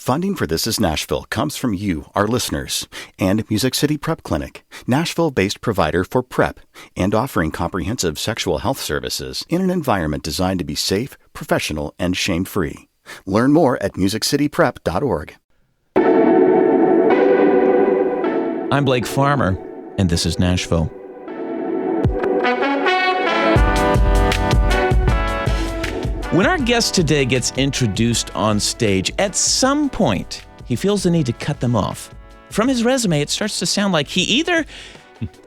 Funding for This Is Nashville comes from you, our listeners, and Music City Prep Clinic, Nashville-based provider for PrEP and offering comprehensive sexual health services in an environment designed to be safe, professional, and shame-free. Learn more at musiccityprep.org. I'm Blake Farmer, and this is Nashville. When our guest today gets introduced on stage, at some point, he feels the need to cut them off. From his resume, it starts to sound like he either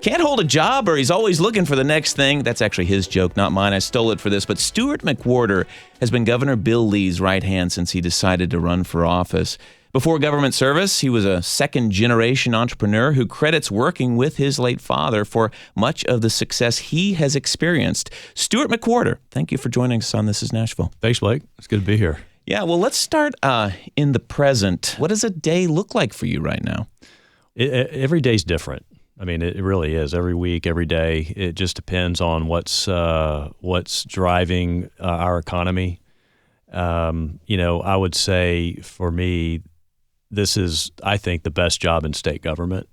can't hold a job or he's always looking for the next thing. That's actually his joke, not mine. I stole it for this. But Stuart McWhorter has been Governor Bill Lee's right hand since he decided to run for office. Before government service, he was a second-generation entrepreneur who credits working with his late father for much of the success he has experienced. Stuart McWhorter, thank you for joining us on This Is Nashville. Thanks, Blake. It's good to be here. Yeah, well, let's start in the present. What does a day look like for you right now? Every day's different. I mean, it really is. Every week, every day. It just depends on what's driving our economy. I would say for me, this is, I think, the best job in state government.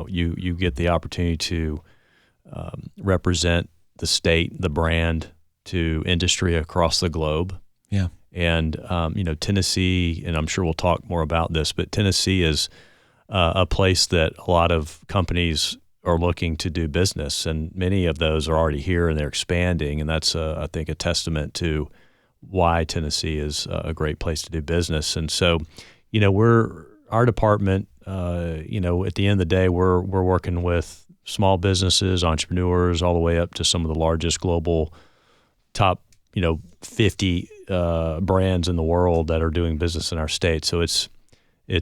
You get the opportunity to represent the state, the brand, to industry across the globe. Yeah. And, Tennessee, and I'm sure we'll talk more about this, but Tennessee is a place that a lot of companies are looking to do business, and many of those are already here and they're expanding, and that's, I think, a testament to why Tennessee is a great place to do business. And so, our department, at the end of the day, we're working with small businesses, entrepreneurs, all the way up to some of the largest global top, 50 brands in the world that are doing business in our state. So it's you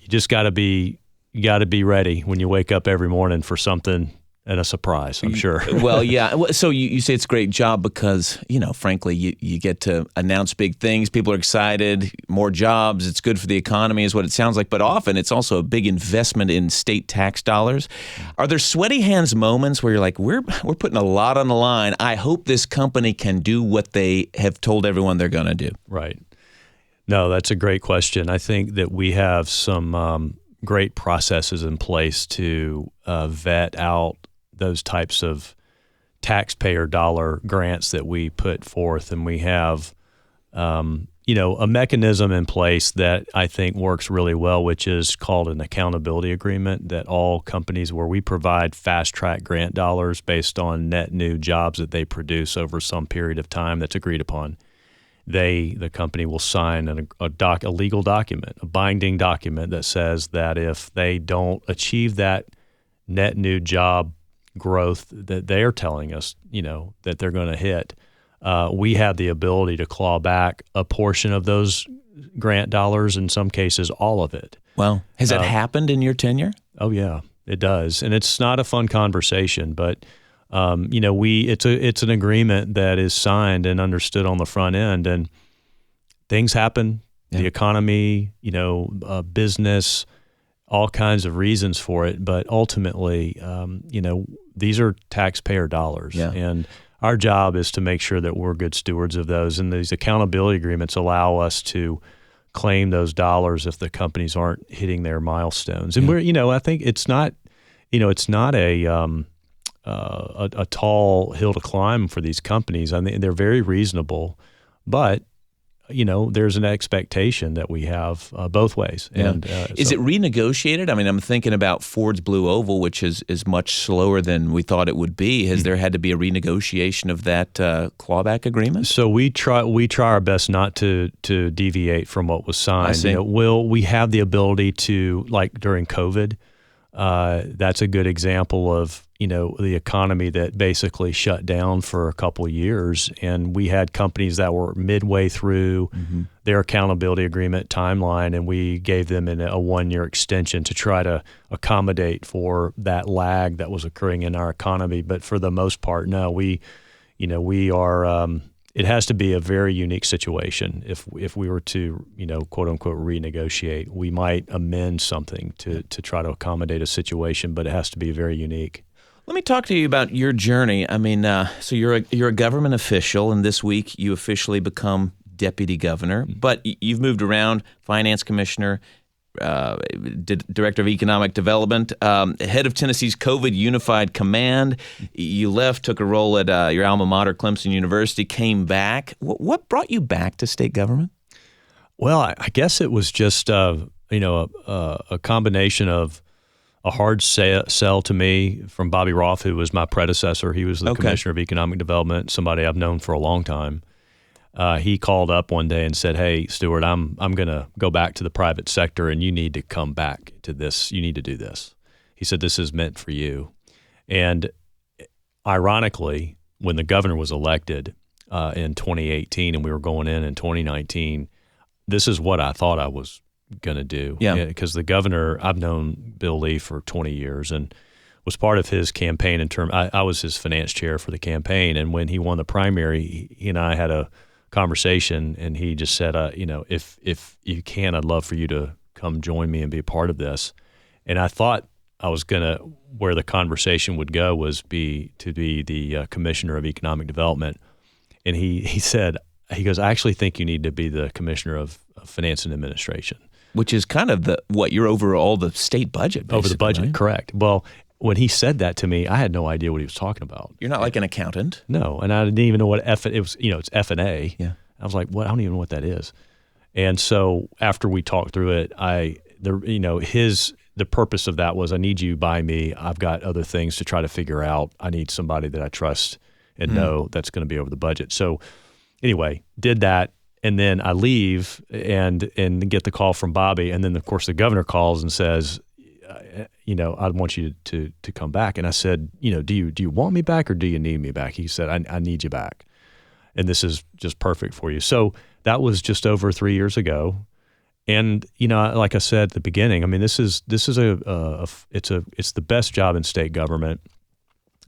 just got to be ready when you wake up every morning for something and a surprise, I'm sure. Well, yeah. So you say it's a great job because, frankly, you get to announce big things. People are excited, more jobs. It's good for the economy is what it sounds like. But often it's also a big investment in state tax dollars. Are there sweaty hands moments where you're like, we're putting a lot on the line. I hope this company can do what they have told everyone they're going to do. Right. No, that's a great question. I think that we have some great processes in place to vet out those types of taxpayer dollar grants that we put forth. And we have, a mechanism in place that I think works really well, which is called an accountability agreement, that all companies where we provide fast-track grant dollars based on net new jobs that they produce over some period of time that's agreed upon, the company will sign a legal document, a binding document that says that if they don't achieve that net new job growth that they're telling us, that they're going to hit, we have the ability to claw back a portion of those grant dollars, in some cases all of it. Well, has that happened in your tenure? Oh yeah, it does. And it's not a fun conversation, but it's an agreement that is signed and understood on the front end, and things happen, the economy, business, all kinds of reasons for it. But ultimately, these are taxpayer dollars. Yeah. And our job is to make sure that we're good stewards of those. And these accountability agreements allow us to claim those dollars if the companies aren't hitting their milestones. And I think it's not a tall hill to climb for these companies. I mean, they're very reasonable, but there's an expectation that we have both ways. Yeah. And is it renegotiated? I mean, I'm thinking about Ford's Blue Oval, which is much slower than we thought it would be. Has there had to be a renegotiation of that clawback agreement? So we try our best not to deviate from what was signed. I see. We have the ability to, like during COVID, that's a good example of the economy that basically shut down for a couple of years, and we had companies that were midway through their accountability agreement timeline, and we gave them a 1-year extension to try to accommodate for that lag that was occurring in our economy. But for the most part, no, we are. It has to be a very unique situation. If we were to, quote unquote, renegotiate, we might amend something to try to accommodate a situation, but it has to be very unique. Let me talk to you about your journey. I mean, so you're a government official, and this week you officially become deputy governor, but you've moved around, finance commissioner, director of economic development, head of Tennessee's COVID Unified Command. You left, took a role at your alma mater, Clemson University, came back. What brought you back to state government? Well, I guess it was just a combination of a hard sell to me from Bobby Roth, who was my predecessor. He was the commissioner of economic development, somebody I've known for a long time. He called up one day and said, "Hey, Stuart, I'm going to go back to the private sector, and you need to come back to this. You need to do this." He said, "This is meant for you." And ironically, when the governor was elected in 2018 and we were going in 2019, this is what I thought I was going to do. Yeah. Because the governor, I've known Bill Lee for 20 years and was part of his campaign I was his finance chair for the campaign. And when he won the primary, he and I had a conversation, and he just said, if you can, I'd love for you to come join me and be a part of this. And I thought I was where the conversation would go was to be the commissioner of economic development. And he said, he goes, "I actually think you need to be the commissioner of finance and administration." Which is kind of you're over all the state budget, over the budget, right? Correct. Well, when he said that to me, I had no idea what he was talking about. You're not like an accountant. No, and I didn't even know what it was. It's F&A. Yeah. I was like, what? I don't even know what that is. And so after we talked through it, the purpose of that was, I need you by me. I've got other things to try to figure out. I need somebody that I trust and know that's going to be over the budget. So anyway, did that. And then I leave and get the call from Bobby. And then, of course, the governor calls and says, I want you to come back. And I said, do you want me back or do you need me back? He said, I need you back. And this is just perfect for you. So that was just over 3 years ago. And, like I said at the beginning, I mean, this is it's the best job in state government.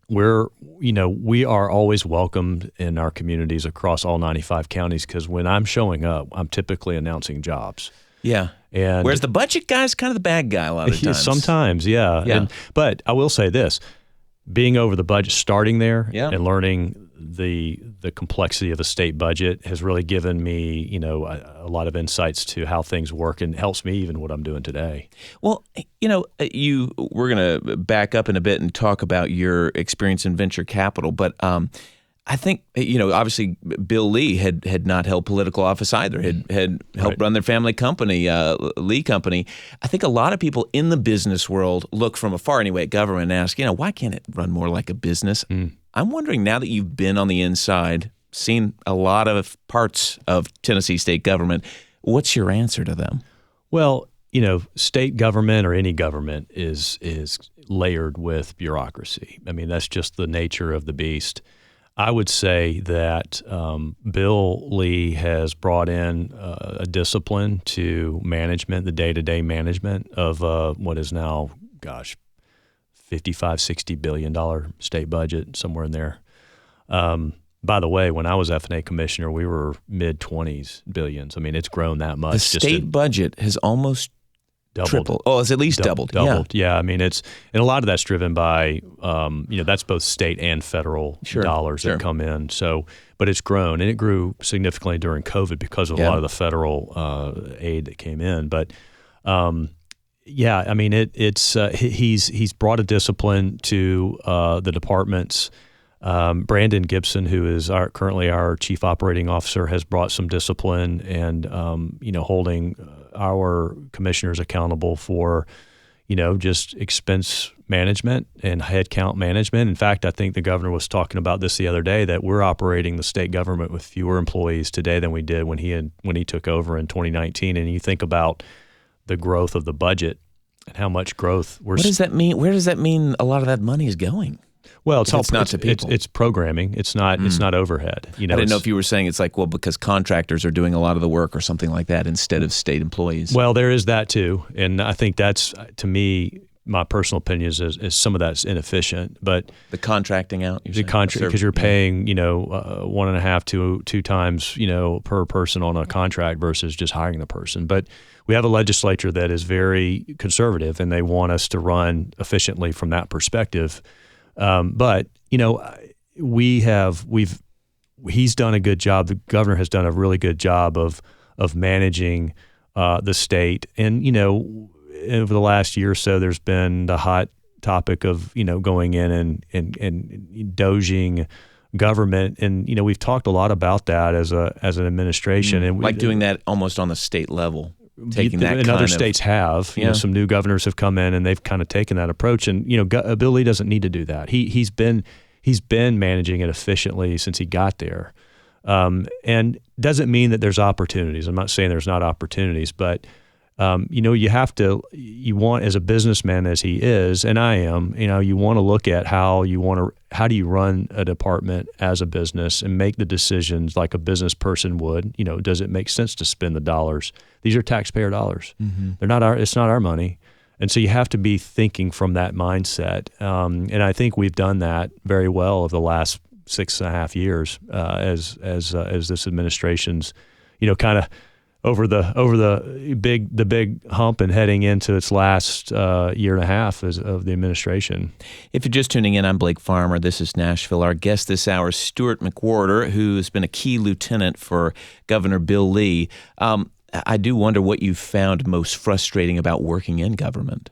We are always welcomed in our communities across all 95 counties, because when I'm showing up, I'm typically announcing jobs. Yeah. And whereas the budget guy's kind of the bad guy a lot of times. Sometimes, yeah. But I will say this, being over the budget, starting there and learning the complexity of a state budget has really given me, a lot of insights to how things work, and helps me even what I'm doing today. Well, we're going to back up in a bit and talk about your experience in venture capital, but I think, obviously Bill Lee had not held political office either, had helped run their family company, Lee Company. I think a lot of people in the business world look from afar anyway at government and ask, why can't it run more like a business? I'm wondering, now that you've been on the inside, seen a lot of parts of Tennessee state government, what's your answer to them? Well, state government or any government is layered with bureaucracy. I mean, that's just the nature of the beast. I would say that Bill Lee has brought in a discipline to management, the day-to-day management of what is now, $55, $60 billion state budget, somewhere in there. By the way, when I was F&A commissioner, we were mid-20s billions. I mean, it's grown that much. The state budget has almost tripled. Oh, it's at least doubled. Yeah. I mean, and a lot of that's driven by, that's both state and federal dollars that come in. So, but it's grown, and it grew significantly during COVID because of a lot of the federal aid that came in. But I mean, he's brought a discipline to the departments. Brandon Gibson, who is currently our chief operating officer, has brought some discipline and holding our commissioners accountable for just expense management and headcount management. In fact, I think the governor was talking about this the other day, that we're operating the state government with fewer employees today than we did when he took over in 2019. And you think about the growth of the budget and how much growth What does that mean? Where does that mean a lot of that money is going? Well, it's not to people. It's programming. It's not overhead. I didn't know if you were saying it's like, because contractors are doing a lot of the work or something like that instead of state employees. Well, there is that too, and I think that's, to me, my personal opinion is some of that's inefficient. But the contracting out, because you're paying 1.5 to 2 times per person on a contract versus just hiring the person. But we have a legislature that is very conservative, and they want us to run efficiently from that perspective. But we've he's done a good job. The governor has done a really good job of managing the state. And, over the last year or so, there's been the hot topic of, going in and doging government. And, we've talked a lot about that as an administration. And like doing that almost on the state level. Taking that and other states have, some new governors have come in and they've kind of taken that approach. And, Bill Lee doesn't need to do that. He's been managing it efficiently since he got there. And doesn't mean that there's opportunities. I'm not saying there's not opportunities, but you want, as a businessman as he is, and I am, you want to look at how do you run a department as a business and make the decisions like a business person would. Does it make sense to spend the dollars? These are taxpayer dollars. Mm-hmm. It's not our money. And so you have to be thinking from that mindset. And I think we've done that very well over the last 6.5 years as this administration's, kind of over the big hump and heading into its last year and a half of the administration. If you're just tuning in, I'm Blake Farmer. This is Nashville. Our guest this hour is Stuart McWhorter, who's been a key lieutenant for Governor Bill Lee. I do wonder what you found most frustrating about working in government.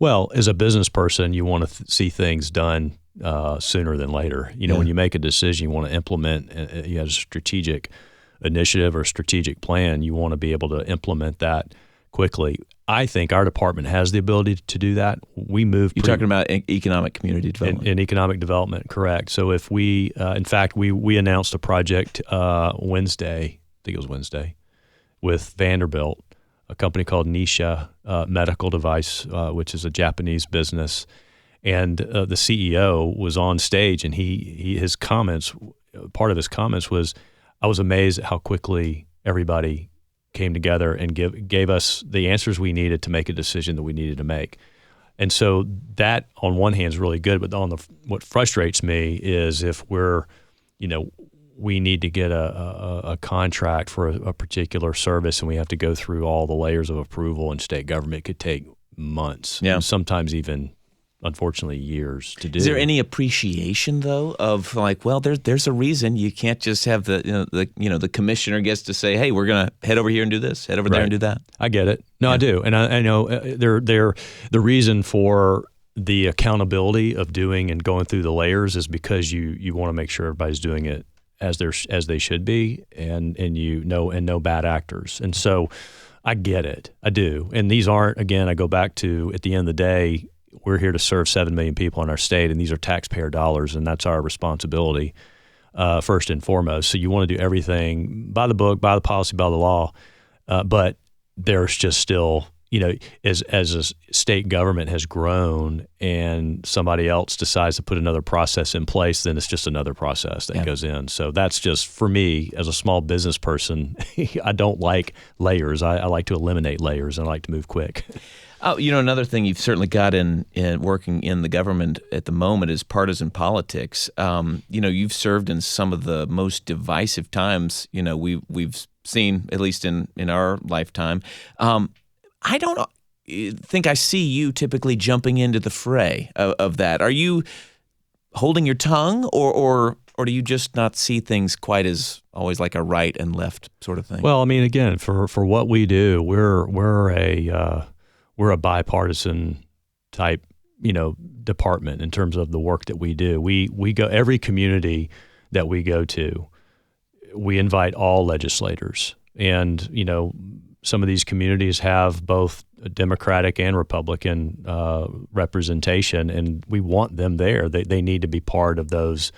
Well, as a business person, you want to see things done sooner than later. When you make a decision, you want to implement. You have a strategic initiative or strategic plan. You want to be able to implement that quickly. I think our department has the ability to do that. We move. You're talking about economic community development. In economic development, correct. So if we, in fact, we announced a project Wednesday. I think it was Wednesday, with Vanderbilt, a company called Nisha Medical Device, which is a Japanese business. And the CEO was on stage, and his comments, part of his comments was, I was amazed at how quickly everybody came together and gave us the answers we needed to make a decision that we needed to make. And so that, on one hand, is really good, but what frustrates me is if we need to get a contract for a particular service and we have to go through all the layers of approval in state government, it could take months, and sometimes even, unfortunately, years to do. Is there any appreciation, though, of like, well, there's a reason you can't just have the commissioner gets to say, hey, we're going to head over here and do this, head over there and do that? I get it. No, I do. And I know the reason for the accountability of doing and going through the layers is because you want to make sure everybody's doing it as they should be, and no bad actors. And so I get it. I do. And these aren't, again, I go back to, at the end of the day, we're here to serve 7 million people in our state, and these are taxpayer dollars, and that's our responsibility first and foremost. So you want to do everything by the book, by the policy, by the law, but there's just still, as a state government has grown and somebody else decides to put another process in place, then it's just another process that goes in. So that's just, for me, as a small business person, I don't like layers. I like to eliminate layers, and I like to move quick. Oh, another thing you've certainly got in working in the government at the moment is partisan politics. You've served in some of the most divisive times, we've seen, at least in our lifetime. I don't think I see you typically jumping into the fray of that. Are you holding your tongue, or do you just not see things quite as always like a right and left sort of thing? Well, I mean, again, for what we do, we're a bipartisan type, department in terms of the work that we do. We go, every community that we go to, we invite all legislators, and some of these communities have both Democratic and Republican representation, and we want them there. They need to be part of those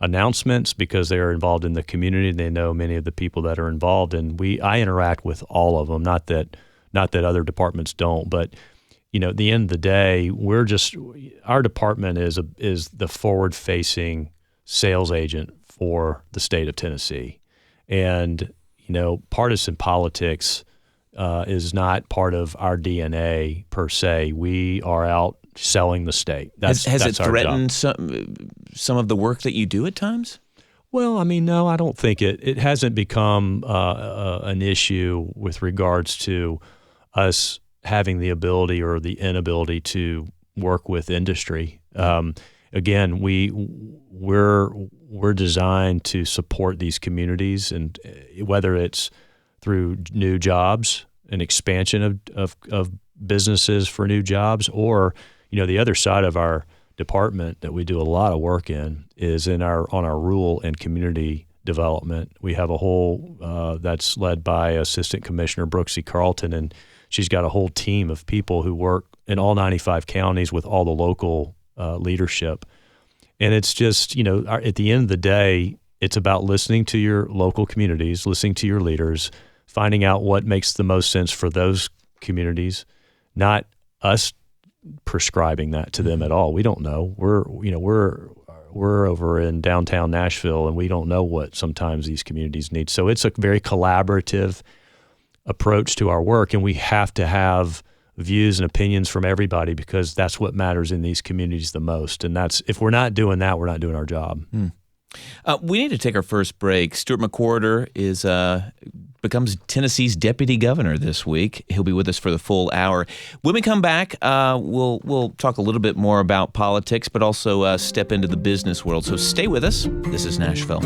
announcements because they are involved in the community. They know many of the people that are involved, and I interact with all of them. Not that other departments don't, but at the end of the day, our department is the forward-facing sales agent for the state of Tennessee, and partisan politics is not part of our DNA per se. We are out selling the state. Has it threatened some of the work that you do at times? Well, I mean, no, I don't think it hasn't become an issue with regards to us having the ability or the inability to work with industry. again, we're designed to support these communities, and whether it's through new jobs, an expansion of businesses for new jobs, or the other side of our department that we do a lot of work in is on our rural and community development. We have a whole that's led by Assistant Commissioner Brooksy Carlton, and she's got a whole team of people who work in all 95 counties with all the local leadership. And it's just, at the end of the day, it's about listening to your local communities, listening to your leaders, finding out what makes the most sense for those communities, not us prescribing that to them at all. We don't know. We're over in downtown Nashville, and we don't know what sometimes these communities need. So it's a very collaborative approach to our work, and we have to have views and opinions from everybody because that's what matters in these communities the most. And if we're not doing that, we're not doing our job. We need to take our first break. Stuart McWhorter becomes Tennessee's deputy governor this week. He'll be with us for the full hour. When we come back, we'll talk a little bit more about politics, but also step into the business world. So stay with us. This is Nashville.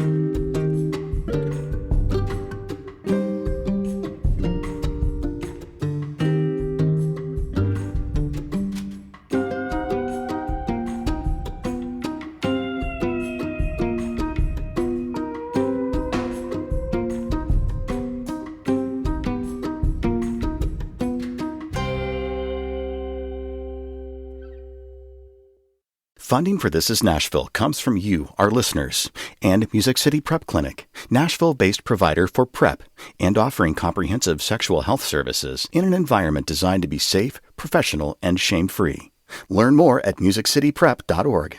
Funding for This Is Nashville comes from you, our listeners, and Music City Prep Clinic, Nashville-based provider for PrEP and offering comprehensive sexual health services in an environment designed to be safe, professional, and shame-free. Learn more at musiccityprep.org.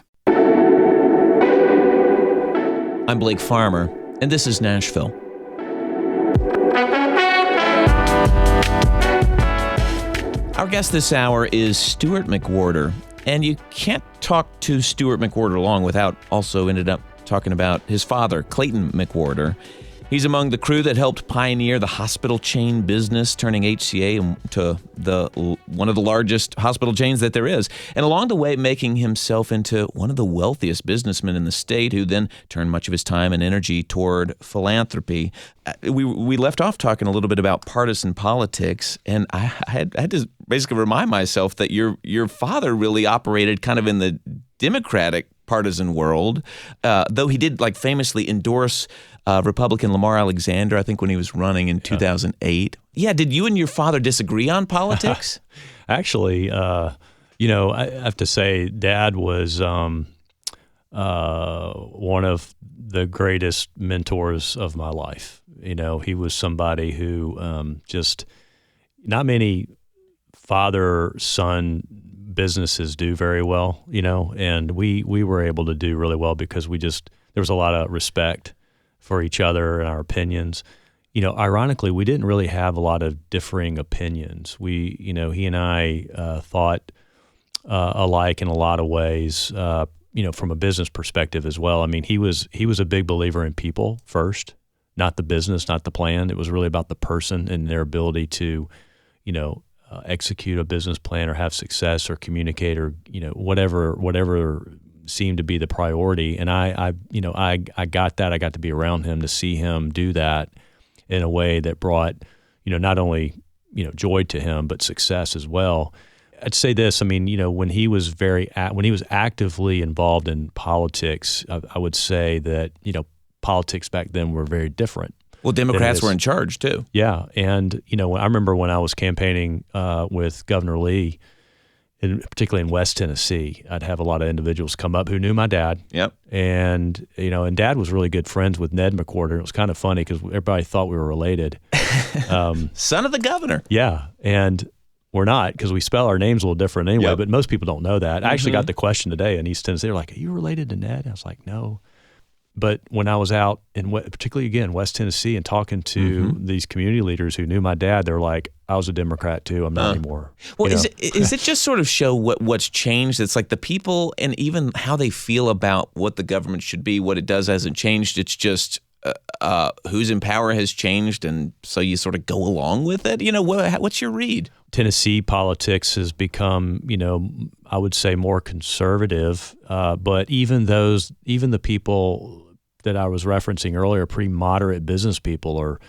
I'm Blake Farmer, and this is Nashville. Our guest this hour is Stuart McWhorter. And you can't talk to Stuart McWhorter long without also ended up talking about his father, Clayton McWhorter. He's among the crew that helped pioneer the hospital chain business, turning HCA into one of the largest hospital chains that there is. And along the way, making himself into one of the wealthiest businessmen in the state, who then turned much of his time and energy toward philanthropy. We left off talking a little bit about partisan politics, and I had to basically remind myself that your father really operated kind of in the Democratic partisan world, though he did famously endorse Republican Lamar Alexander, I think, when he was running in 2008. Yeah, did you and your father disagree on politics? Actually, I have to say, Dad was one of the greatest mentors of my life. He was somebody who just not many father-son businesses do very well, and we were able to do really well because there was a lot of respect for each other and our opinions. Ironically, we didn't really have a lot of differing opinions. He and I thought alike in a lot of ways, from a business perspective as well. I mean, he was a big believer in people first, not the business, not the plan. It was really about the person and their ability to, execute a business plan or have success or communicate or, whatever seemed to be the priority. And I got that. I got to be around him to see him do that in a way that brought, not only, joy to him, but success as well. I'd say this, when he was actively involved in politics, I would say that, politics back then were very different. Well, Democrats were in charge too. Yeah. And, I remember when I was campaigning with Governor Lee, particularly in West Tennessee, I'd have a lot of individuals come up who knew my dad. Yep. And, and Dad was really good friends with Ned McWhorter. It was kind of funny because everybody thought we were related. Son of the governor. Yeah. And we're not, because we spell our names a little different anyway, Yep. But most people don't know that. I actually got the question today in East Tennessee. They're like, are you related to Ned? I was like, no. But when I was out in, particularly again, West Tennessee, and talking to these community leaders who knew my dad, they're like, I was a Democrat too. I'm not anymore. Well, is it just sort of show what's changed? It's like the people and even how they feel about what the government should be, what it does hasn't changed. It's just who's in power has changed, and so you sort of go along with it. What's your read? Tennessee politics has become, I would say more conservative, but even the people that I was referencing earlier, pretty moderate business people, or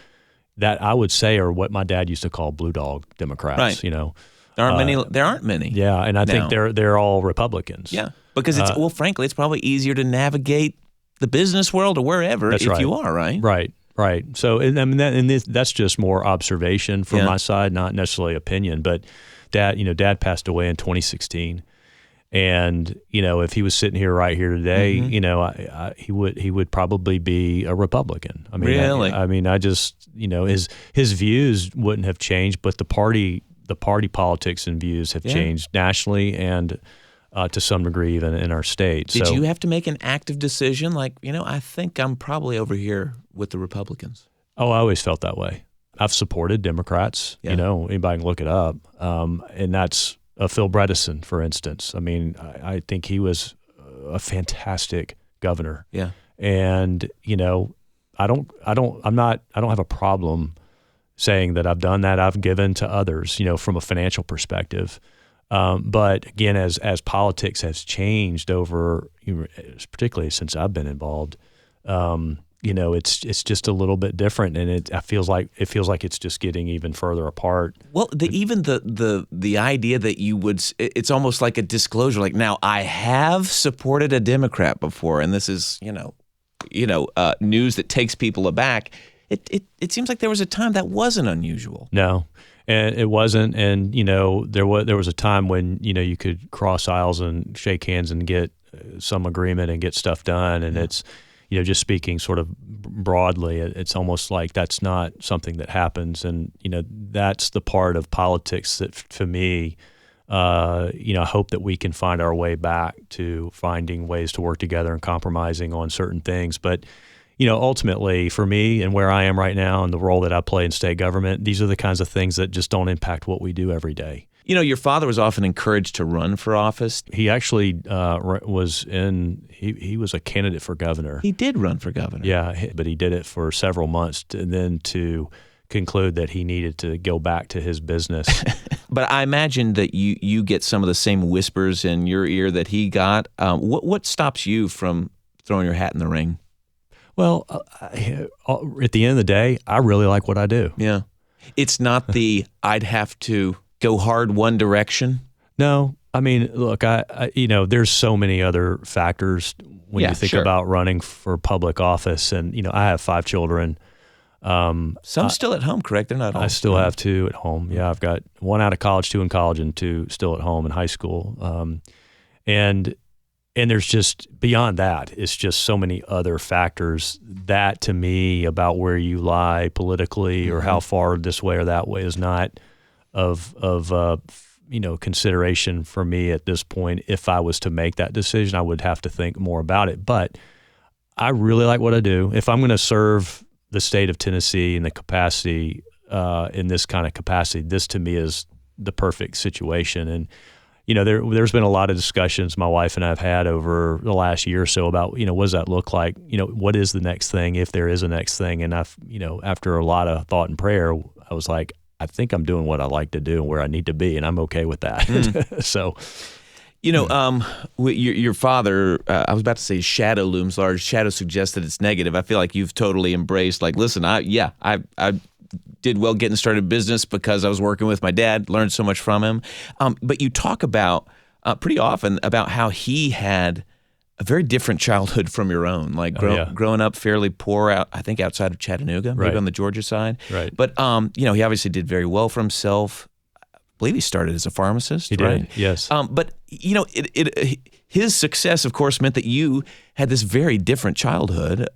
that I would say are what my dad used to call blue dog Democrats. Right. There aren't many. Yeah, and I think now. they're all Republicans. Yeah, because frankly, it's probably easier to navigate the business world or wherever if you are, right? Right. So, that's just more observation from my side, not necessarily opinion. But Dad passed away in 2016, and if he was sitting right here today, he would probably be a Republican. I mean, really? I just his views wouldn't have changed, but the party politics and views have changed nationally and to some degree even in our state. Did you have to make an active decision? Like, I think I'm probably over here with the Republicans. Oh, I always felt that way. I've supported Democrats. Yeah. Anybody can look it up. And that's Phil Bredesen, for instance. I mean, I think he was a fantastic governor. Yeah. And, I don't have a problem saying that I've done that. I've given to others, from a financial perspective. But again, as politics has changed over, particularly since I've been involved, it's just a little bit different, and it feels like it's just getting even further apart. Well, even the idea that you would, it's almost like a disclosure. Like, now I have supported a Democrat before, and this is news that takes people aback. It seems like there was a time that wasn't unusual. No, and it wasn't. And there was a time when you could cross aisles and shake hands and get some agreement and get stuff done. And it's just speaking sort of broadly, it's almost like that's not something that happens. And that's the part of politics that, for me, I hope that we can find our way back to finding ways to work together and compromising on certain things. But ultimately, for me and where I am right now and the role that I play in state government, these are the kinds of things that just don't impact what we do every day. Your father was often encouraged to run for office. He actually he was a candidate for governor. He did run for governor. Yeah, but he did it for several months and then to conclude that he needed to go back to his business. But I imagine that you get some of the same whispers in your ear that he got. What stops you from throwing your hat in the ring? Well, at the end of the day, I really like what I do. Yeah. It's not I'd have to go hard one direction. No. I mean, look, there's so many other factors when you think about running for public office. And, I have 5 children. Some still at home, correct? They're not home. I still have 2 at home. Yeah, I've got 1 out of college, 2 in college, and 2 still at home in high school. And there's just, beyond that, it's just so many other factors that, to me, about where you lie politically or how far this way or that way is not of consideration for me at this point. If I was to make that decision, I would have to think more about it. But I really like what I do. If I'm going to serve the state of Tennessee in the capacity, in this kind of capacity, this to me is the perfect situation. And there's been a lot of discussions my wife and I have had over the last year or so about, what does that look like? What is the next thing, if there is a next thing? And after a lot of thought and prayer, I was like, I think I'm doing what I like to do and where I need to be, and I'm okay with that. So, your father, I was about to say shadow looms large. Shadow suggests that it's negative. I feel like you've totally embraced, like, listen, I did well getting started business because I was working with my dad, learned so much from him. But you talk about pretty often about how he had a very different childhood from your own, like growing up fairly poor I think outside of Chattanooga, maybe on the Georgia side. Right. But, he obviously did very well for himself. I believe he started as a pharmacist. He right? did, yes. But, his success, of course, meant that you had this very different childhood,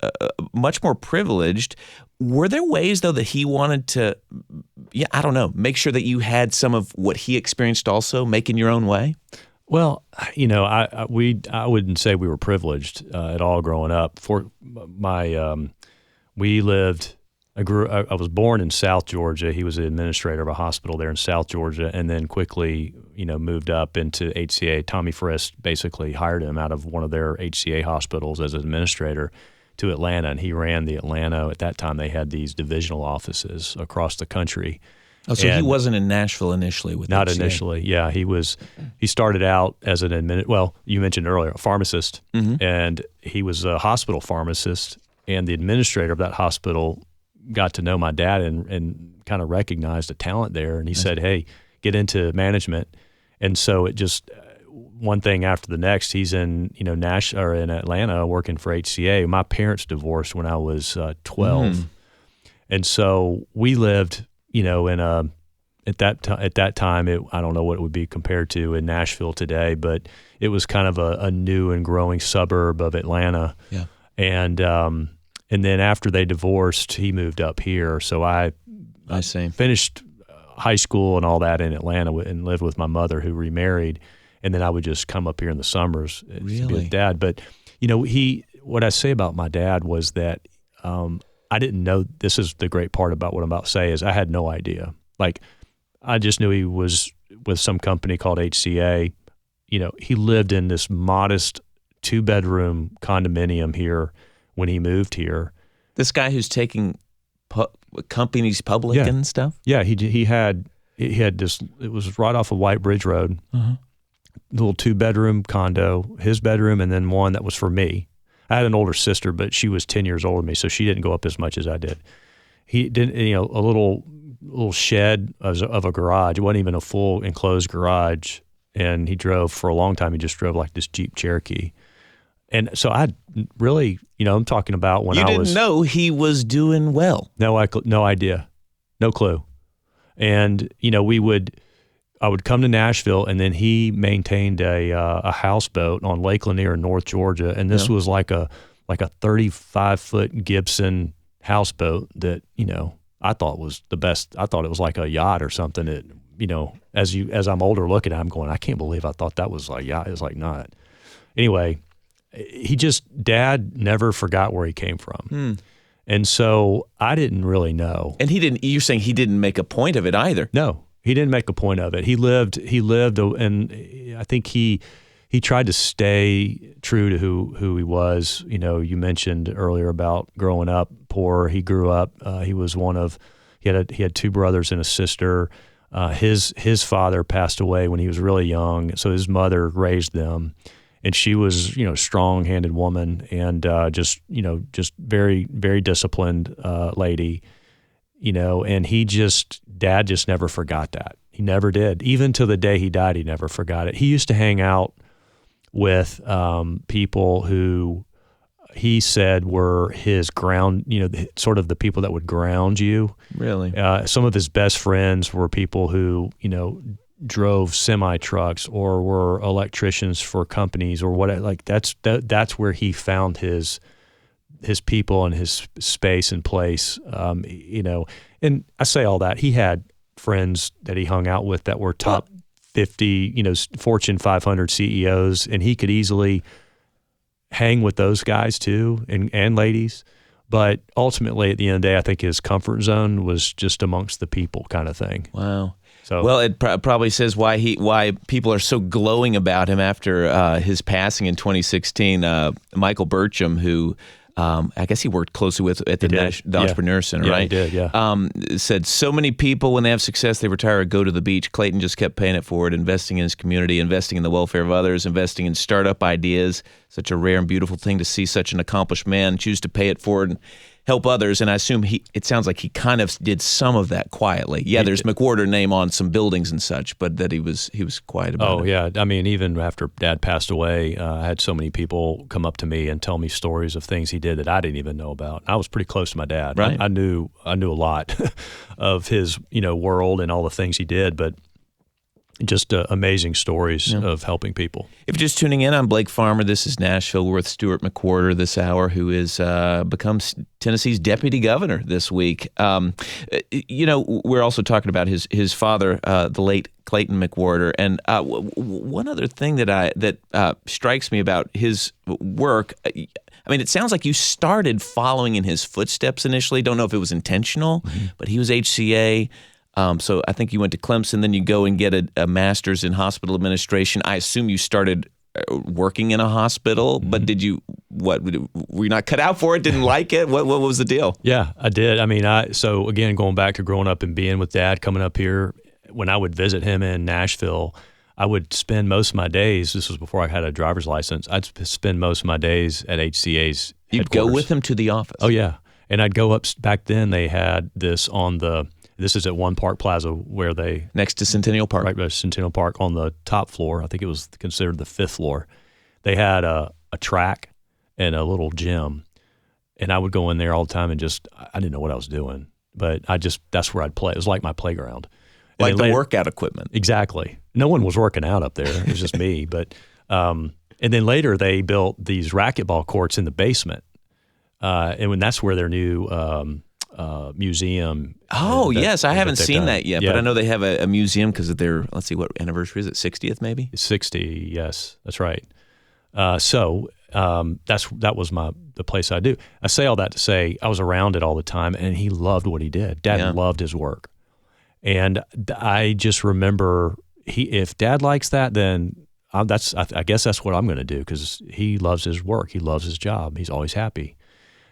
much more privileged. Were there ways, though, that he wanted to, make sure that you had some of what he experienced also, making your own way? Well, I wouldn't say we were privileged at all growing up. For we lived. I was born in South Georgia. He was the administrator of a hospital there in South Georgia, and then quickly, moved up into HCA. Tommy Frist basically hired him out of one of their HCA hospitals as an administrator to Atlanta, and he ran the Atlanta. At that time, they had these divisional offices across the country. Oh, so he wasn't in Nashville initially with not HCA. Initially. Yeah, he was He started out as you mentioned earlier, a pharmacist, and he was a hospital pharmacist, and the administrator of that hospital got to know my dad and kind of recognized a talent there, and he said, hey, get into management. And so it just one thing after the next. He's in in Atlanta working for HCA. My parents divorced when I was 12, and so we lived in a at that time I don't know what it would be compared to in Nashville today, but it was kind of a new and growing suburb of Atlanta. Yeah, and then after they divorced, he moved up here. So I finished high school and all that in Atlanta and lived with my mother, who remarried. And then I would just come up here in the summers to be with Dad. But, what I say about my dad was that I didn't know, this is the great part about what I'm about to say, is I had no idea. Like, I just knew he was with some company called HCA. He lived in this modest 2-bedroom condominium here when he moved here. This guy who's taking companies public and stuff? Yeah, he had this, it was right off of White Bridge Road. Little 2-bedroom condo, his bedroom, and then one that was for me. I had an older sister, but she was 10 years older than me, so she didn't go up as much as I did. He did, a little shed of a garage. It wasn't even a full enclosed garage, and he drove for a long time. He just drove like this Jeep Cherokee. And so I really, I'm talking about when you didn't know he was doing well. No idea, no clue. And I would come to Nashville, and then he maintained a houseboat on Lake Lanier in North Georgia, and this was like a 35-foot Gibson houseboat that I thought was the best. I thought it was like a yacht or something. That as I'm older looking at it, I'm going, I can't believe I thought that was like yacht. It was like not. Anyway, Dad never forgot where he came from, and so I didn't really know. And you're saying he didn't make a point of it either? No. He didn't make a point of it. He lived, and I think he tried to stay true to who he was. You mentioned earlier about growing up poor. He grew up. He was he had 2 brothers and a sister. His father passed away when he was really young, so his mother raised them, and she was a strong-handed woman and just very, very disciplined lady. And Dad just never forgot that. He never did. Even to the day he died, he never forgot it. He used to hang out with people who he said were his ground, sort of the people that would ground you. Really? Some of his best friends were people who, drove semi-trucks or were electricians for companies or whatever. Like that's where he found his people and his space and place, and I say all that. He had friends that he hung out with that were top 50, Fortune 500 CEOs, and he could easily hang with those guys too, and ladies. But ultimately, at the end of the day, I think his comfort zone was just amongst the people kind of thing. Wow. So, well, it probably says why people are so glowing about him after his passing in 2016. Michael Burcham, who I guess he worked closely with at the Entrepreneur Center, right? He did, yeah. Said so many people, when they have success, they retire or go to the beach. Clayton just kept paying it forward, investing in his community, investing in the welfare of others, investing in startup ideas. Such a rare and beautiful thing to see such an accomplished man choose to pay it forward and help others. And I assume it sounds like he kind of did some of that quietly. Yeah, there's McWhorter name on some buildings and such, but that he was quiet about it. Oh, yeah. I mean, even after Dad passed away, I had so many people come up to me and tell me stories of things he did that I didn't even know about. I was pretty close to my dad. Right. I knew a lot of his, world and all the things he did, but just amazing stories of helping people. If you're just tuning in, I'm Blake Farmer. This is Nashville. We're with Stuart McWhorter this hour, who is becomes Tennessee's deputy governor this week. We're also talking about his father, the late Clayton McWhorter. And one other thing that strikes me about his work, I mean, it sounds like you started following in his footsteps initially. Don't know if it was intentional, but he was HCA. So I think you went to Clemson, then you go and get a master's in hospital administration. I assume you started working in a hospital, but were you not cut out for it? Didn't like it? What was the deal? Yeah, I did. I mean, so again, going back to growing up and being with Dad, coming up here, when I would visit him in Nashville, I would spend most of my days, this was before I had a driver's license, I'd spend most of my days at HCA's You'd go with him to the office? Oh, yeah. And I'd go up, back then they had this this is at One Park Plaza where they... Next to Centennial Park. Right by Centennial Park on the top floor. I think it was considered the 5th floor. They had a track and a little gym. And I would go in there all the time and I didn't know what I was doing. But that's where I'd play. It was like my playground. Like the workout equipment. Exactly. No one was working out up there. It was just me. But and then later they built these racquetball courts in the basement. And that's where their new museum. Oh, yes. I haven't seen that yet, yeah. But I know they have a museum because of their, let's see, what anniversary is it? 60th maybe? 60, yes. That's right. So that was the place I do. I say all that to say I was around it all the time, and he loved what he did. Dad loved his work. And I just remember if Dad likes that, then I guess that's what I'm going to do because he loves his work. He loves his job. He's always happy.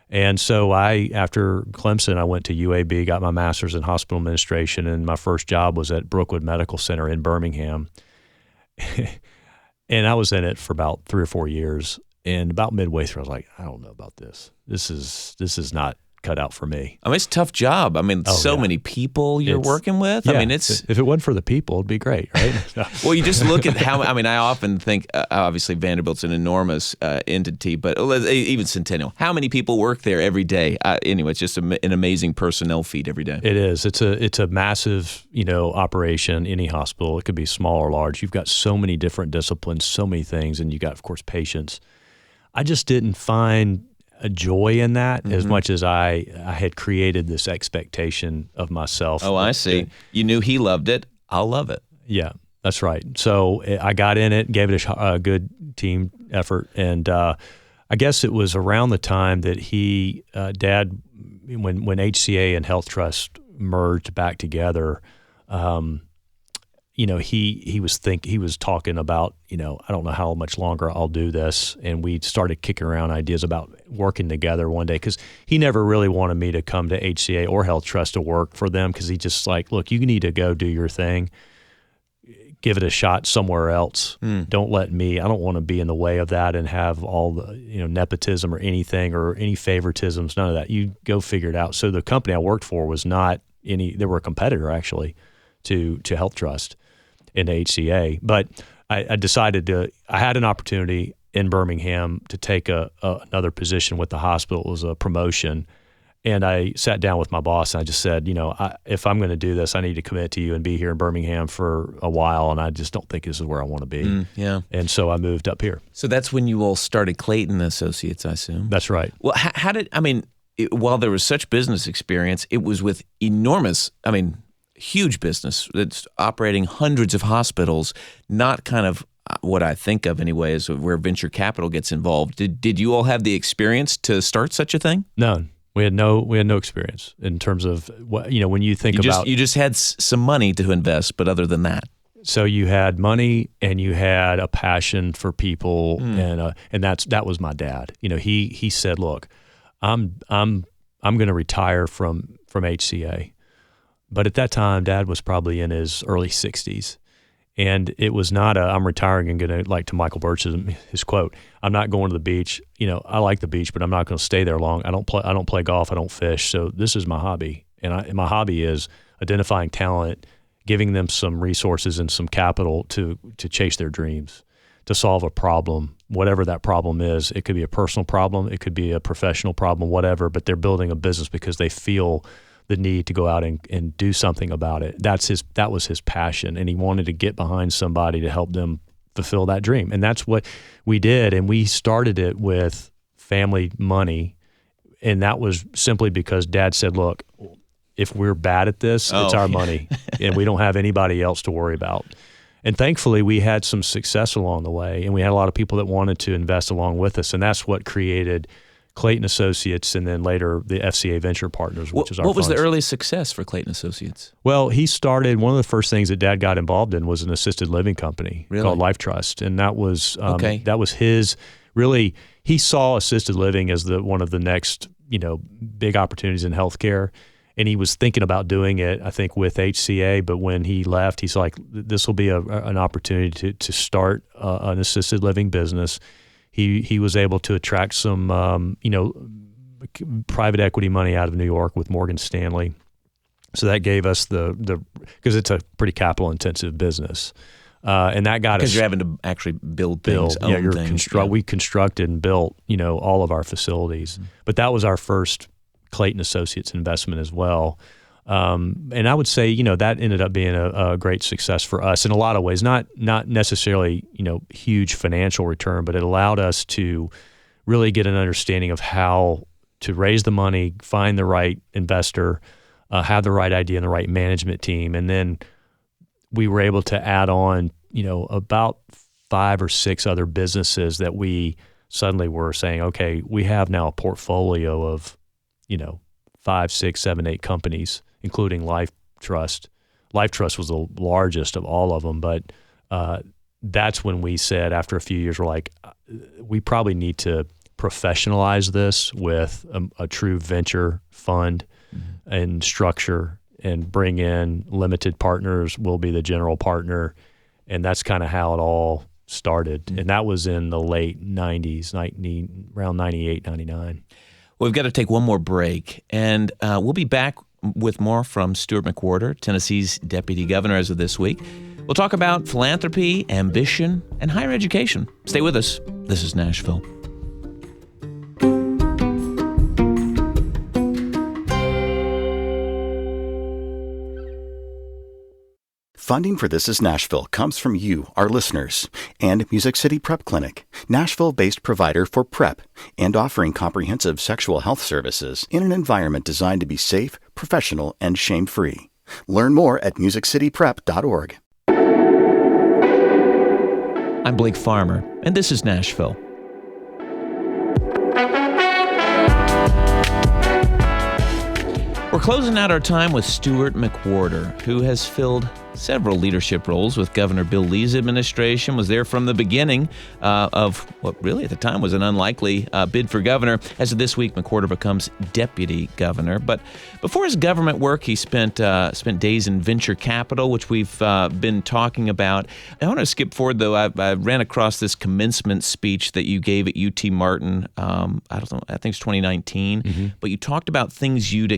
And so after Clemson, I went to UAB, got my master's in hospital administration, and my first job was at Brookwood Medical Center in Birmingham. And I was in it for about 3 or 4 years. And about midway through, I was like, I don't know about this. This is not cut out for me. I mean, it's a tough job. I mean, many people you're working with. Yeah, I mean, if it wasn't for the people, it'd be great, right? Well, you just look at how, I mean, I often think, obviously Vanderbilt's an enormous entity, but even Centennial, how many people work there every day? Anyway, it's just an amazing personnel feed every day. It is. It's a massive, operation, any hospital. It could be small or large. You've got so many different disciplines, so many things, and you got, of course, patients. I just didn't find a joy in that as much as I had created this expectation of myself. Oh, I see. You knew he loved it. I'll love it. Yeah, that's right. So I got in it, gave it a good team effort, and I guess it was around the time that Dad, when HCA and Health Trust merged back together, he was talking about, I don't know how much longer I'll do this. And we started kicking around ideas about working together one day because he never really wanted me to come to HCA or Health Trust to work for them because he just like, look, you need to go do your thing. Give it a shot somewhere else. Don't let me, I don't want to be in the way of that and have all the, nepotism or anything or any favoritisms, none of that. You go figure it out. So the company I worked for was not they were a competitor actually to Health Trust into HCA. But I decided I had an opportunity in Birmingham to take another position with the hospital. It was a promotion. And I sat down with my boss and I just said, if I'm going to do this, I need to commit to you and be here in Birmingham for a while. And I just don't think this is where I want to be. Yeah. And so I moved up here. So that's when you all started Clayton Associates, I assume. That's right. Well, while there was such business experience, it was with enormous, huge business that's operating hundreds of hospitals, not kind of what I think of anyway is where venture capital gets involved. Did you all have the experience to start such a thing? None. We had no experience in terms of what, when you think about. You just had some money to invest, but other than that. So you had money and you had a passion for people, and that was my dad. He said, look, I'm going to retire from HCA. But at that time, Dad was probably in his early 60s. And it was not I'm retiring and going to, like to Michael Birch's his quote, I'm not going to the beach. I like the beach, but I'm not going to stay there long. I don't play golf. I don't fish. So this is my hobby. And my hobby is identifying talent, giving them some resources and some capital to chase their dreams, to solve a problem, whatever that problem is. It could be a personal problem. It could be a professional problem, whatever, but they're building a business because they feel the need to go out and do something about it. That was his passion, and he wanted to get behind somebody to help them fulfill that dream. And that's what we did, and we started it with family money, and that was simply because Dad said, look, if we're bad at this, it's our money, and we don't have anybody else to worry about. And thankfully, we had some success along the way, and we had a lot of people that wanted to invest along with us, and that's what created Clayton Associates, and then later the FCA Venture Partners, which is our What was funds. the earliest success for Clayton Associates? Well, he started, one of the first things that Dad got involved in was an assisted living company called Life Trust. And that was his, really, he saw assisted living as one of the next, big opportunities in healthcare. And he was thinking about doing it, I think, with HCA. But when he left, he's like, this will be an opportunity to start an assisted living business. He was able to attract some, private equity money out of New York with Morgan Stanley. So that gave us because it's a pretty capital intensive business. And that got us. Because you're having to actually build things, own things. We constructed and built, all of our facilities. Mm-hmm. But that was our first Clayton Associates investment as well. And I would say, that ended up being a great success for us in a lot of ways, not necessarily, huge financial return, but it allowed us to really get an understanding of how to raise the money, find the right investor, have the right idea and the right management team. And then we were able to add on, about 5 or 6 other businesses that we suddenly were saying, okay, we have now a portfolio of, 5, 6, 7, 8 companies, including Life Trust. Life Trust was the largest of all of them, but that's when we said, after a few years, we're like, we probably need to professionalize this with a true venture fund and structure, and bring in limited partners. We'll be the general partner. And that's kind of how it all started. And that was in the late 90s, around 98, 99. Well, we've got to take one more break, and we'll be back with more from Stuart McWhorter, Tennessee's deputy governor as of this week. We'll talk about philanthropy, ambition, and higher education. Stay with us. This is Nashville. Funding for This is Nashville comes from you, our listeners, and Music City Prep Clinic, Nashville-based provider for PrEP and offering comprehensive sexual health services in an environment designed to be safe, professional, and shame-free. Learn more at musiccityprep.org. I'm Blake Farmer, and this is Nashville. We're closing out our time with Stuart McWhorter, who has filled several leadership roles with Governor Bill Lee's administration, was there from the beginning of what really at the time was an unlikely bid for governor. As of this week, McWhorter becomes deputy governor. But before his government work, he spent days in venture capital, which we've been talking about. I want to skip forward, though. I ran across this commencement speech that you gave at UT Martin, I think it's 2019, mm-hmm. But you talked about things you'd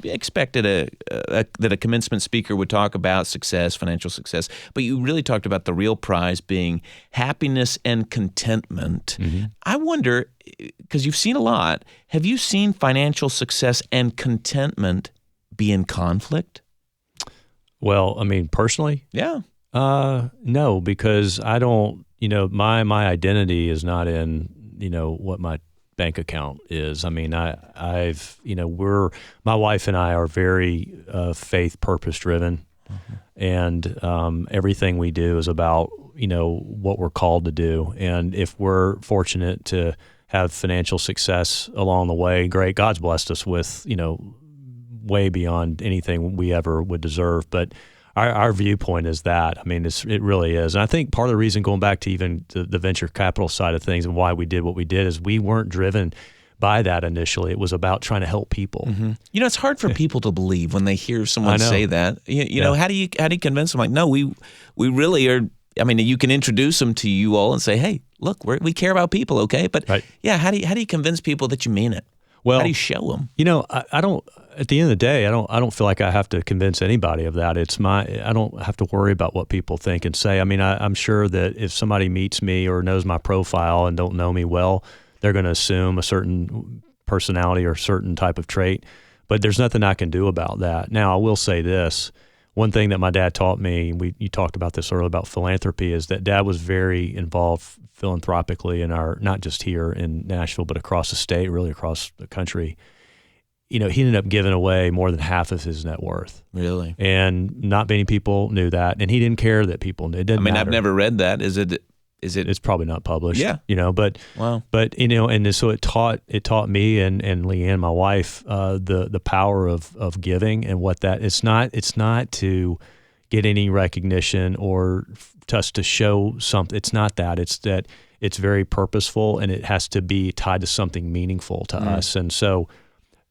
expected that a commencement speaker would talk about: success, financial success, but you really talked about the real prize being happiness and contentment. Mm-hmm. I wonder, because you've seen a lot, have you seen financial success and contentment be in conflict? Well, I mean, personally? Yeah. No, because I don't, my identity is not in, what my bank account is. I mean, my wife and I are very faith purpose driven, mm-hmm. and everything we do is about what we're called to do. And if we're fortunate to have financial success along the way, great. God's blessed us with way beyond anything we ever would deserve. But our viewpoint is that. I mean, it really is. And I think part of the reason, going back to even the venture capital side of things and why we did what we did, is we weren't driven by that initially. It was about trying to help people. Mm-hmm. It's hard for people to believe when they hear someone say that. How do you convince them? Like, no, we really are. I mean, you can introduce them to you all and say, hey, look, we care about people, okay? But right. Yeah, how do you convince people that you mean it? Well, how do you show them? I don't. At the end of the day, I don't feel like I have to convince anybody of that. I don't have to worry about what people think and say. I mean, I'm sure that if somebody meets me or knows my profile and don't know me well, they're going to assume a certain personality or a certain type of trait. But there's nothing I can do about that. Now, I will say this. One thing that my dad taught me, you talked about this earlier about philanthropy, is that Dad was very involved philanthropically in not just here in Nashville, but across the state, really across the country. He ended up giving away more than half of his net worth. Really? And not many people knew that, and he didn't care that people knew. It didn't matter. I've never read that. Is it? It's probably not published. Yeah. But wow. But and so it taught me and Leanne, my wife, the power of giving, and what that it's not to get any recognition or just to show something. It's not that. It's that it's very purposeful, and it has to be tied to something meaningful to us. And so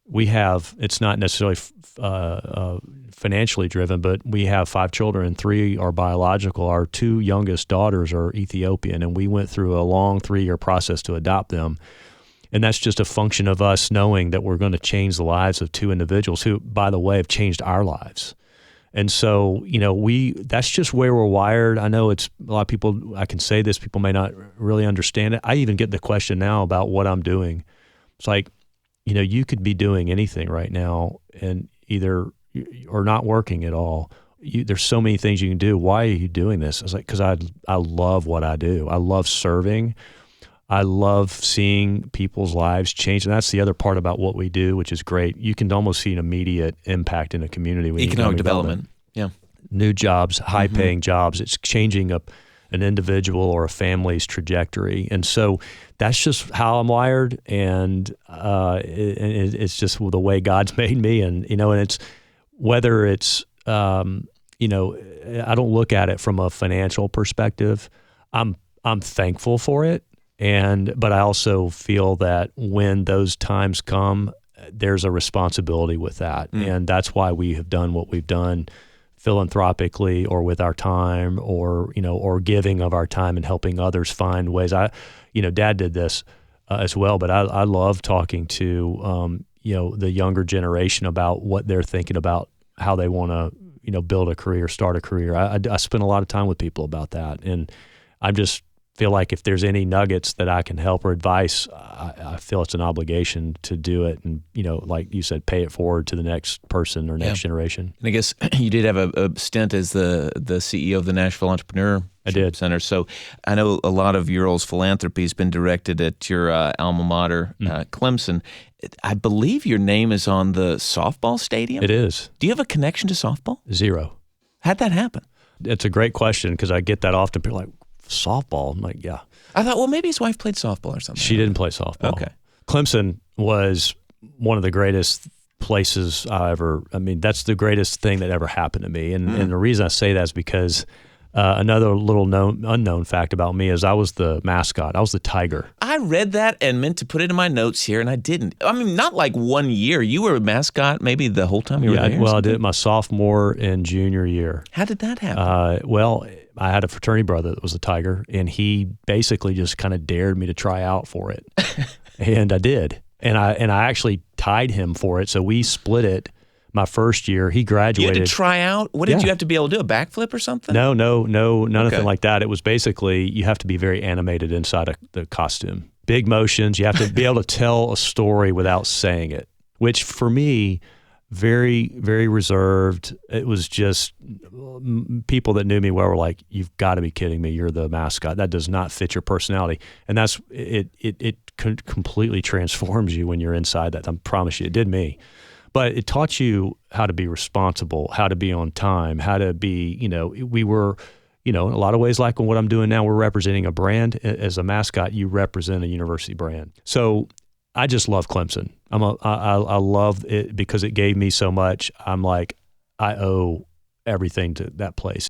it's not necessarily financially driven, but we have 5 children, 3 are biological. Our 2 youngest daughters are Ethiopian, and we went through a long 3-year process to adopt them. And that's just a function of us knowing that we're going to change the lives of 2 individuals who, by the way, have changed our lives. And so, that's just where we're wired. I know it's a lot of people, I can say this, people may not really understand it. I even get the question now about what I'm doing. It's like, you could be doing anything right now and either or not working at all. There's so many things you can do. Why are you doing this? I was like, because I love what I do. I love serving. I love seeing people's lives change. And that's the other part about what we do, which is great. You can almost see an immediate impact in a community. Economic development. Yeah. New jobs, high-paying jobs. It's changing an individual or a family's trajectory. And so that's just how I'm wired. And it's just the way God's made me. And, and it's whether it's, I don't look at it from a financial perspective. I'm thankful for it. But I also feel that when those times come, there's a responsibility with that. And that's why we have done what we've done philanthropically or with our time or giving of our time and helping others find ways. Dad did this as well, but I love talking to, the younger generation about what they're thinking about, how they want to, build a career, start a career. I spend a lot of time with people about that. And I'm just feel like if there's any nuggets that I can help or advice, I feel it's an obligation to do it. And, like you said, pay it forward to the next person or next generation. And I guess you did have a stint as the CEO of the Nashville Entrepreneur Center. So I know a lot of your all's philanthropy has been directed at your alma mater, Clemson. I believe your name is on the softball stadium. It is. Do you have a connection to softball? 0. How'd that happen? It's a great question because I get that often. People are like, softball? I'm like, yeah. I thought, well, maybe his wife played softball or something. She didn't play softball. Okay. Clemson was one of the greatest places that's the greatest thing that ever happened to me. And the reason I say that is because another little unknown fact about me is I was the mascot. I was the tiger. I read that and meant to put it in my notes here, and I didn't. I mean, not like 1 year. You were a mascot maybe the whole time you were there? Well, I did it my sophomore and junior year. How did that happen? I had a fraternity brother that was a tiger, and he basically just kind of dared me to try out for it. And I did. And I actually tied him for it, so we split it. My first year, he graduated. You had to try out? What did you have to be able to do, a backflip or something? No, nothing like that. It was basically, you have to be very animated inside the costume. Big motions. You have to be able to tell a story without saying it, which for me, very, very reserved. It was just people that knew me well were like, you've got to be kidding me. You're the mascot. That does not fit your personality. And that's it completely transforms you when you're inside that. I promise you, it did me. But it taught you how to be responsible, how to be on time, how to be, we were, in a lot of ways like what I'm doing now, we're representing a brand. As a mascot, you represent a university brand. So I just love Clemson. I love it because it gave me so much. I'm like, I owe everything to that place.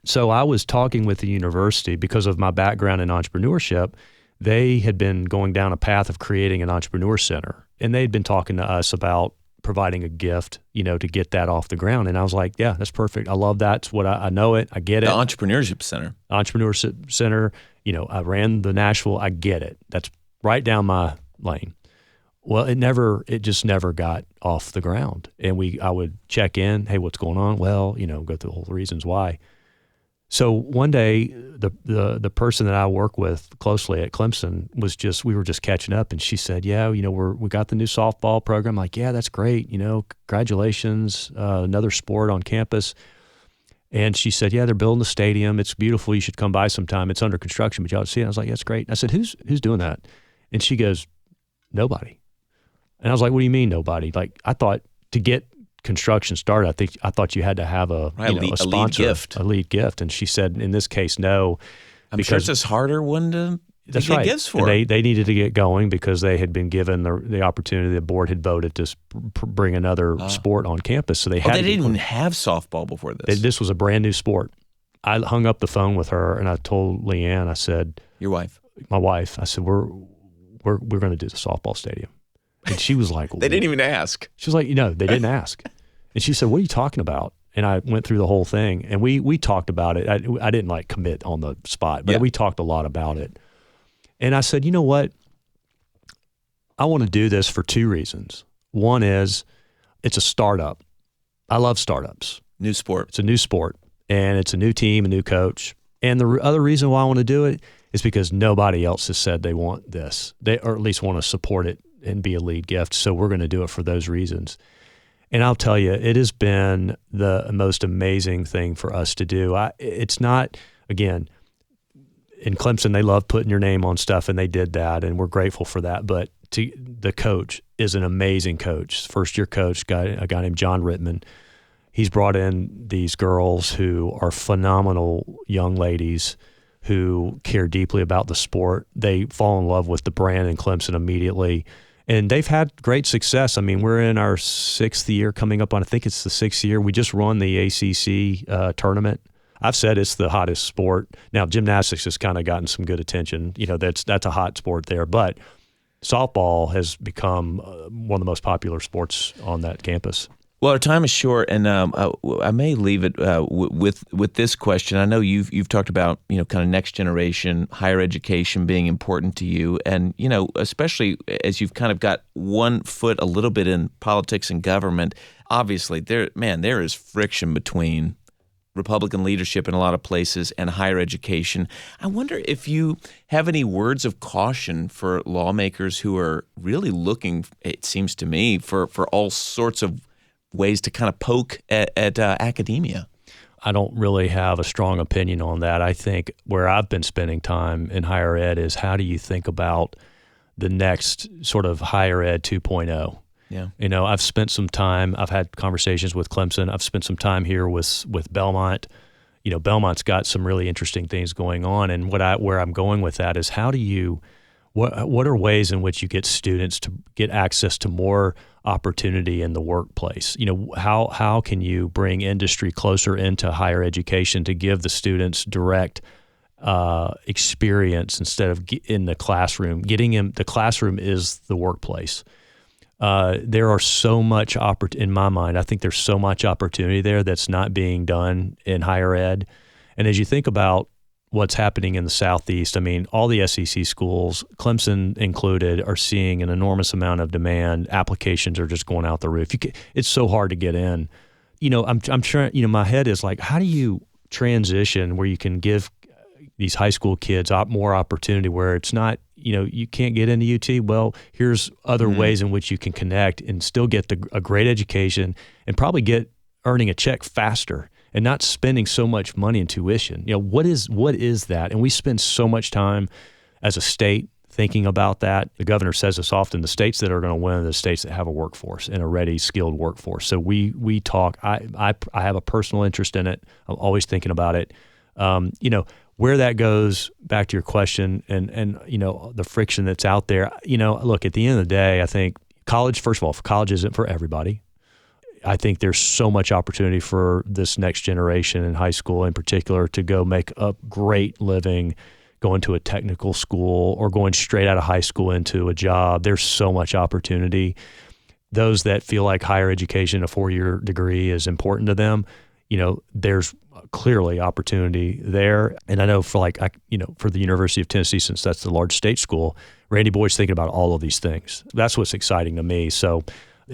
So I was talking with the university because of my background in entrepreneurship. They had been going down a path of creating an entrepreneur center, and they'd been talking to us about providing a gift, to get that off the ground. And I was like, yeah, that's perfect. I love that. It's what I know it. I get it. The Entrepreneurship Center. Entrepreneurship Center. I ran the Nashville. I get it. That's right down my lane. Well, it just never got off the ground. And I would check in. Hey, what's going on? Well, go through all the reasons why. So one day, the person that I work with closely at Clemson we were just catching up, and she said, yeah, we got the new softball program. I'm like, yeah, that's great. Congratulations, another sport on campus. And she said, yeah, they're building the stadium. It's beautiful. You should come by sometime. It's under construction, but you ought to see it. I was like, that's great. And I said, who's doing that? And she goes, nobody. And I was like, what do you mean nobody? Like, I thought to get construction started, I thought you had to have a sponsor, a lead gift. And she said, in this case, no. I'm sure it's a harder one to that's get right. gifts for. And they needed to get going because they had been given the opportunity. The board had voted to bring another sport on campus. So they didn't even have softball before this. This was a brand new sport. I hung up the phone with her and I told Leanne, I said, your wife, my wife, I said, we're going to do the softball stadium. And she was like, They didn't even ask. She was like, they didn't ask. And she said, what are you talking about? And I went through the whole thing, and we talked about it. I didn't like commit on the spot, but we talked a lot about it. And I said, you know what? I want to do this for two reasons. One is it's a startup. I love startups. New sport. It's a new sport, and it's a new team, a new coach. And the other reason why I want to do it is because nobody else has said they want this, or at least want to support it and be a lead gift. So we're going to do it for those reasons. And I'll tell you, it has been the most amazing thing for us to do. It's not, again, in Clemson, they love putting your name on stuff, and they did that, and we're grateful for that. But the coach is an amazing coach, first-year coach, a guy named John Rittman. He's brought in these girls who are phenomenal young ladies who care deeply about the sport. They fall in love with the brand in Clemson immediately, and they've had great success. I mean, we're in our 6th year, coming up on, I think it's the 6th year. We just won the ACC tournament. I've said it's the hottest sport. Now, gymnastics has kind of gotten some good attention. That's a hot sport there, but softball has become one of the most popular sports on that campus. Well, our time is short, and I may leave it with this question. I know you've talked about kind of next generation higher education being important to you, and especially as you've kind of got one foot a little bit in politics and government. Obviously, there is friction between Republican leadership in a lot of places and higher education. I wonder if you have any words of caution for lawmakers who are really looking, it seems to me, for all sorts of ways to kind of poke at academia. I don't really have a strong opinion on that. I think where I've been spending time in higher ed is how do you think about the next sort of higher ed 2.0? Yeah. I've spent some time, I've had conversations with Clemson. I've spent some time here with Belmont. Belmont's got some really interesting things going on. And where I'm going with that is what are ways in which you get students to get access to more opportunity in the workplace? How can you bring industry closer into higher education to give the students direct experience instead of in the classroom? The classroom is the workplace. There are so much in my mind, I think there's so much opportunity there that's not being done in higher ed. And as you think about what's happening in the Southeast, I mean, all the SEC schools, Clemson included, are seeing an enormous amount of demand. Applications are just going out the roof. It's so hard to get in. I'm trying, my head is like, how do you transition where you can give these high school kids more opportunity where it's not, you can't get into UT. Well, here's other ways in which you can connect and still get a great education and probably earning a check faster and not spending so much money in tuition. What is that? And we spend so much time as a state thinking about that. The governor says this often: the states that are going to win are the states that have a workforce and a ready, skilled workforce. So we talk. I have a personal interest in it. I'm always thinking about it. Where that goes, back to your question, and the friction that's out there. Look, at the end of the day, I think college. First of all, college isn't for everybody. I think there's so much opportunity for this next generation in high school in particular to go make a great living, going to a technical school or going straight out of high school into a job. There's so much opportunity. Those that feel like higher education, a 4-year degree, is important to them, there's clearly opportunity there. And I know for the University of Tennessee, since that's the large state school, Randy Boyd's thinking about all of these things. That's what's exciting to me. So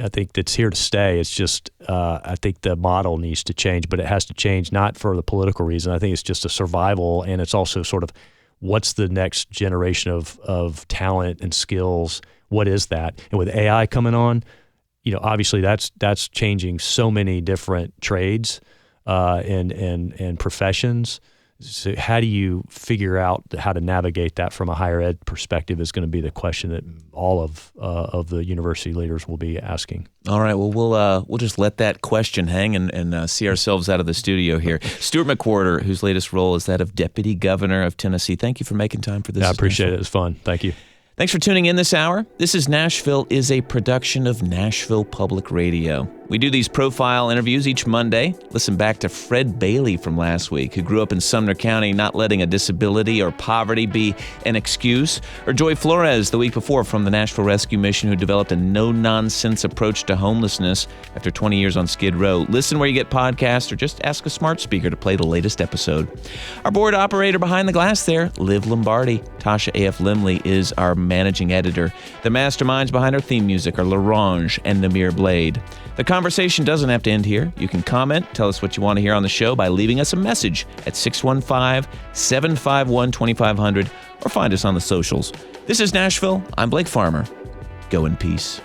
I think that's here to stay. It's just, I think the model needs to change, but it has to change not for the political reason. I think it's just a survival, and it's also sort of what's the next generation of talent and skills? What is that? And with AI coming on, obviously that's changing so many different trades and professions. So how do you figure out how to navigate that from a higher ed perspective is going to be the question that all of the university leaders will be asking. All right. Well, we'll just let that question hang and see ourselves out of the studio here. Stuart McWhorter, whose latest role is that of Deputy Governor of Tennessee. Thank you for making time for this. I appreciate it. It was fun. Thank you. Thanks for tuning in this hour. This is Nashville is a production of Nashville Public Radio. We do these profile interviews each Monday. Listen back to Fred Bailey from last week, who grew up in Sumner County, not letting a disability or poverty be an excuse. Or Joy Flores the week before from the Nashville Rescue Mission, who developed a no-nonsense approach to homelessness after 20 years on Skid Row. Listen where you get podcasts or just ask a smart speaker to play the latest episode. Our board operator behind the glass there, Liv Lombardi. Tasha A.F. Limley is our managing editor. The masterminds behind our theme music are LaRange and Namir Blade. The conversation doesn't have to end here. You can comment, tell us what you want to hear on the show by leaving us a message at 615-751-2500 or find us on the socials. This is Nashville. I'm Blake Farmer. Go in peace.